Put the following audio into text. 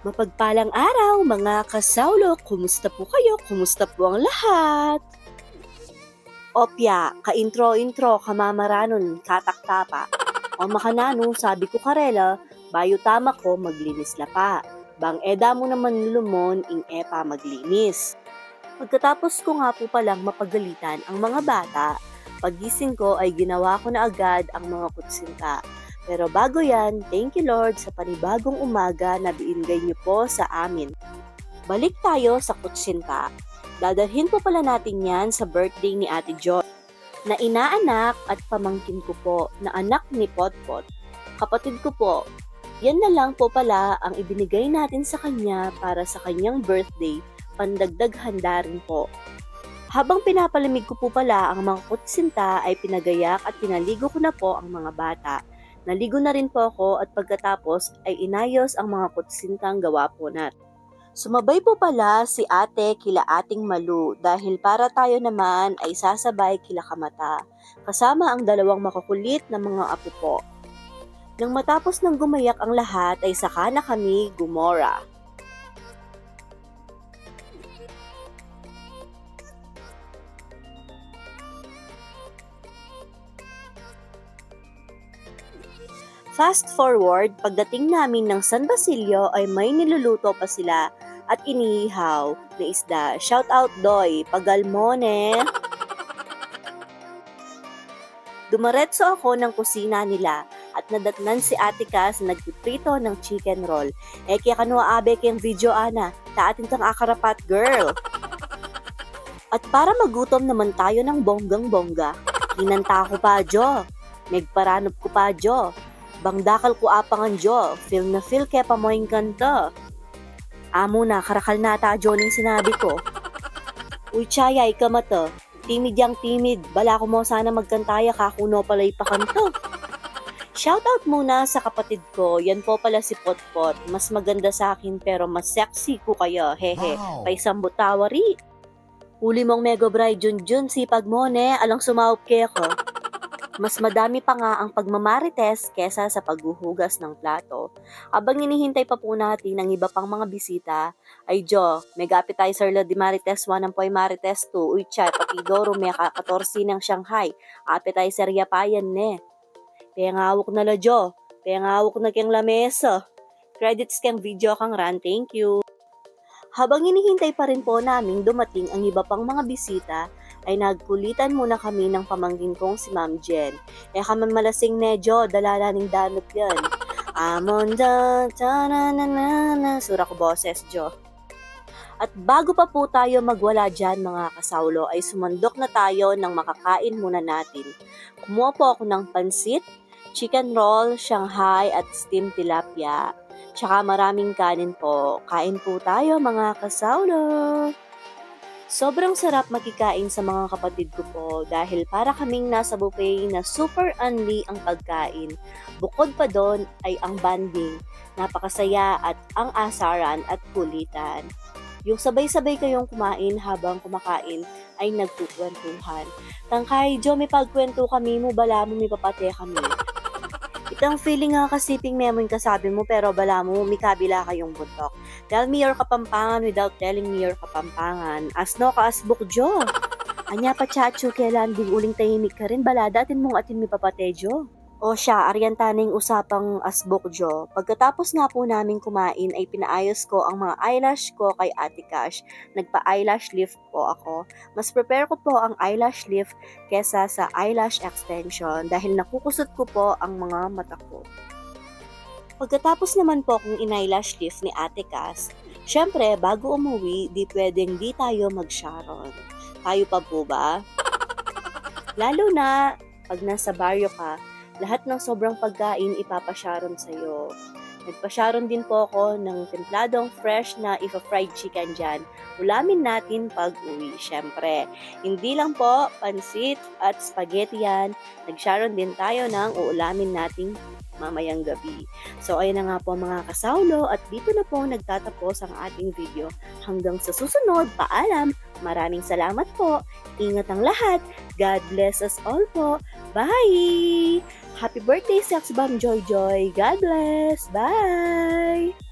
Mapagpalang araw mga kasawlo, kumusta po kayo? Kumusta po ang lahat? Opya, ka-intro-intro, kamamaranon, kataktapa. O makanano, sabi ko karela, bayo tama ko maglinis lapa. Bang eda mo naman lumon, ing epa maglinis. Pagkatapos ko nga po palang mapagalitan ang mga bata, pagising ko ay ginawa ko na agad ang mga kutsinta. Pero bago yan, thank you Lord sa panibagong umaga na binigay niyo po sa amin. Balik tayo sa kutsinta. Dadalhin po pala natin yan sa birthday ni Ate Joy, na inaanak at pamangkin ko po, na anak ni Potpot. Kapatid ko po, yan na lang po pala ang ibinigay natin sa kanya para sa kanyang birthday, pandagdag handa rin po. Habang pinapalamig ko po pala ang mga kutsinta ay pinagayak at pinaligo ko na po ang mga bata. Naligo na rin po ako at pagkatapos ay inayos ang mga kutsintang gawa po natin. Sumabay po pala si ate kila ating Malu dahil para tayo naman ay sasabay kila Kamata, kasama ang dalawang makukulit na mga apo po. Nang matapos ng gumayak ang lahat ay saka na kami gumora. Fast forward, pagdating namin ng San Basilio ay may niluluto pa sila at inihaw na isda. Shout out Doy, pagalmone! Dumaretso ako ng kusina nila at nadatnan si Ate Cas na nagpiprito ng chicken roll. Kaya kanua abe kayong video ana, taatin kang akarapat girl. At para magutom naman tayo ng bonggang-bongga, hinanta ko pa Jo, megparanop ko pa Jo. Bangdakal ko apangan Jo, feel na feel kaya pamoying kanta. Amo na, karakal na ta Jo ning sinabi ko. Uy chaya, ika mata, timid yang timid, bala ko mo sana magkantaya kakuno pala'y pakanto. Shoutout muna sa kapatid ko, yan po pala si Potpot, mas maganda sa akin pero mas sexy ko kayo, hehe, wow. Paisang butawari. Huli mong Mego Bray Junjun, sipag mo ne, alang sumaup kaya ko. Mas madami pa nga ang pagmamarites kesa sa paghuhugas ng plato. Abang hinihintay pa po natin ang iba pang mga bisita, ay Jo, mega appetizer la di Marites 1 ang poy Marites 2, uy chay, pati Doro meka 14 ng Shanghai, appetizer ya pa yan ne. Pengawok na la Jo, pengawok na keng lamesa. Credits keng video kang ran, thank you. Habang hinihintay pa rin po naming dumating ang iba pang mga bisita, ay nagkulitan muna kami ng pamangkin kong si Ma'am Jen. Kaman malasing nedyo, dalala ning danot yan. Amon da, ta-na-na-na-na, sura ko boses, Jo. At bago pa po tayo magwala dyan mga kasawlo, ay sumandok na tayo ng makakain muna natin. Kumuha po ako ng pansit, chicken roll, Shanghai at steamed tilapia. Tsaka maraming kanin po. Kain po tayo mga kasawlo. Sobrang sarap makikain sa mga kapatid ko po dahil para kaming nasa buffet na super unli ang pagkain. Bukod pa doon ay ang banding, napakasaya at ang asaran at kulitan. Yung sabay-sabay kayong kumain habang kumakain ay nagkukwentuhan. Tangkay, Jo, may pagkwento kami mo, bala mo, may papate kami. Itang feeling nga kasiping memoy kasabi mo pero bala mo, may kabila kayong buntok. Tell me your kapampangan without telling me your kapampangan. Asno ka asbok Jo. Anya pa chacho kailan ding uling tahimik ka rin bala datin mong atin mi papate Jo. O siya, aryantaning usapang asbok Jo. Pagkatapos nga po namin kumain ay pinaayos ko ang mga eyelash ko kay Ate Cash. Nagpa-eyelash lift po ako. Mas prepare ko po ang eyelash lift kesa sa eyelash extension dahil nakukusot ko po ang mga mata ko. Pagkatapos naman po kung in-eyelash lift ni Ate Cass, syempre bago umuwi, di pwedeng di tayo mag-sharon. Tayo pa po ba? Lalo na pag nasa baryo ka, lahat ng sobrang pagkain ipapasharon sa'yo. Nagpasharon din po ako ng templadong fresh na ifa-fried chicken dyan. Ulamin natin pag-uwi, syempre. Hindi lang po pansit at spaghetti yan. Nag-sharon din tayo ng uulamin nating mamayang gabi. So ayun na nga po mga kasawlo at dito na po nagtatapos ang ating video. Hanggang sa susunod, paalam! Maraming salamat po. Ingat ang lahat. God bless us all po. Bye! Happy birthday, Sex Bomb Joy Joy. God bless. Bye!